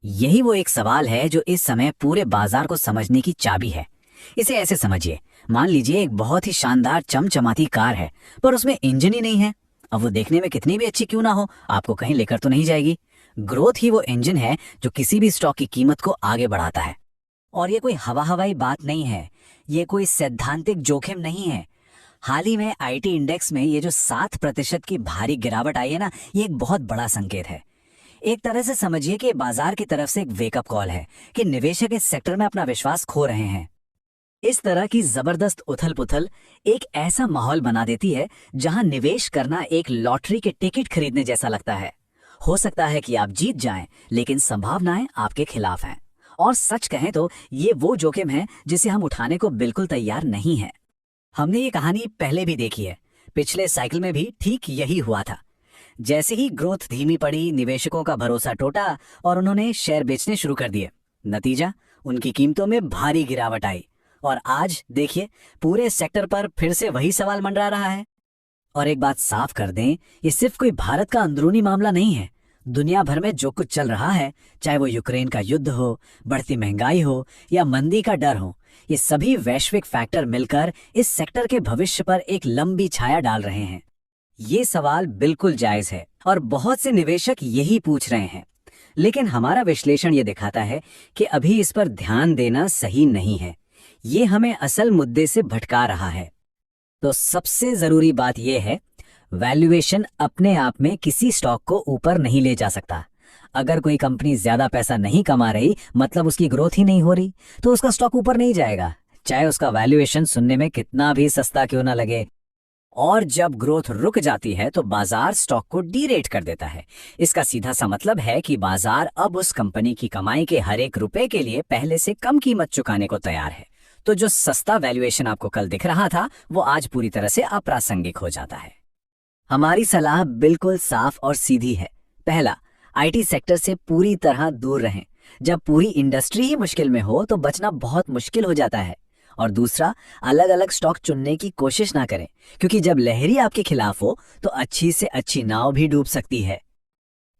यही वो एक सवाल है जो इस समय पूरे बाजार को समझने की चाबी है। इसे ऐसे समझिए, मान लीजिए एक बहुत ही शानदार चमचमाती कार है, पर उसमें इंजन ही नहीं है। अब वो देखने में कितनी भी अच्छी क्यों ना हो, आपको कहीं लेकर तो नहीं जाएगी। ग्रोथ ही वो इंजन है जो किसी भी स्टॉक की कीमत को आगे बढ़ाता है। और ये कोई हवा हवाई बात नहीं है, ये कोई सैद्धांतिक जोखिम नहीं है। हाल ही में आईटी इंडेक्स में ये जो 7% की भारी गिरावट आई है ना, ये एक बहुत बड़ा संकेत है। एक तरह से समझिए कि बाजार की तरफ से एक वेकअप कॉल है कि निवेशक इस सेक्टर में अपना विश्वास खो रहे हैं। इस तरह की जबरदस्त उथल पुथल एक ऐसा माहौल बना देती है जहां निवेश करना एक लॉटरी के टिकट खरीदने जैसा लगता है। हो सकता है कि आप जीत जाएं, लेकिन संभावनाएं आपके खिलाफ हैं। और सच कहें तो ये वो जोखिम है जिसे हम उठाने को बिल्कुल तैयार नहीं हैं। हमने ये कहानी पहले भी देखी है। पिछले साइकिल में भी ठीक यही हुआ था। जैसे ही ग्रोथ धीमी पड़ी, निवेशकों का भरोसा टूटा और उन्होंने शेयर बेचने शुरू कर दिए। नतीजा, उनकी कीमतों में भारी गिरावट आई। और आज देखिए, पूरे सेक्टर पर फिर से वही सवाल मंडरा रहा है। और एक बात साफ कर दें, ये सिर्फ कोई भारत का अंदरूनी मामला नहीं है। दुनिया भर में जो कुछ चल रहा है, चाहे वो यूक्रेन का युद्ध हो, बढ़ती महंगाई हो या मंदी का डर हो, ये सभी वैश्विक फैक्टर मिलकर इस सेक्टर के भविष्य पर एक लंबी छाया डाल रहे हैं। ये सवाल बिल्कुल जायज है और बहुत से निवेशक यही पूछ रहे हैं। लेकिन हमारा विश्लेषण ये दिखाता है कि अभी इस पर ध्यान देना सही नहीं है। ये हमें असल मुद्दे से भटका रहा है। तो सबसे जरूरी बात यह है, वैल्यूएशन अपने आप में किसी स्टॉक को ऊपर नहीं ले जा सकता। अगर कोई कंपनी ज्यादा पैसा नहीं कमा रही, मतलब उसकी ग्रोथ ही नहीं हो रही, तो उसका स्टॉक ऊपर नहीं जाएगा, चाहे उसका वैल्यूएशन सुनने में कितना भी सस्ता क्यों ना लगे। और जब ग्रोथ रुक जाती है तो बाजार स्टॉक को डीरेट कर देता है। इसका सीधा सा मतलब है कि बाजार अब उस कंपनी की कमाई के हर एक रुपए के लिए पहले से कम कीमत चुकाने को तैयार है। तो जो सस्ता वैल्यूएशन आपको कल दिख रहा था, वो आज पूरी तरह से अप्रासंगिक हो जाता है। हमारी सलाह बिल्कुल साफ और सीधी है। पहला, आईटी सेक्टर से पूरी तरह दूर रहें। जब पूरी इंडस्ट्री ही मुश्किल में हो तो बचना बहुत मुश्किल हो जाता है। और दूसरा, अलग अलग स्टॉक चुनने की कोशिश ना करें, क्योंकि जब लहरी आपके खिलाफ हो तो अच्छी से अच्छी नाव भी डूब सकती है।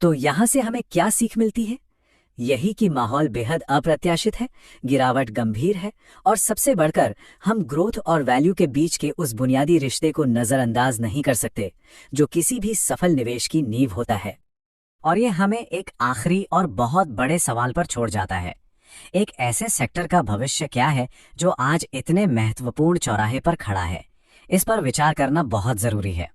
तो यहां से हमें क्या सीख मिलती है? यही कि माहौल बेहद अप्रत्याशित है, गिरावट गंभीर है, और सबसे बढ़कर हम ग्रोथ और वैल्यू के बीच के उस बुनियादी रिश्ते को नजरअंदाज नहीं कर सकते जो किसी भी सफल निवेश की नींव होता है। और ये हमें एक आखिरी और बहुत बड़े सवाल पर छोड़ जाता है। एक ऐसे सेक्टर का भविष्य क्या है जो आज इतने महत्वपूर्ण चौराहे पर खड़ा है? इस पर विचार करना बहुत जरूरी है।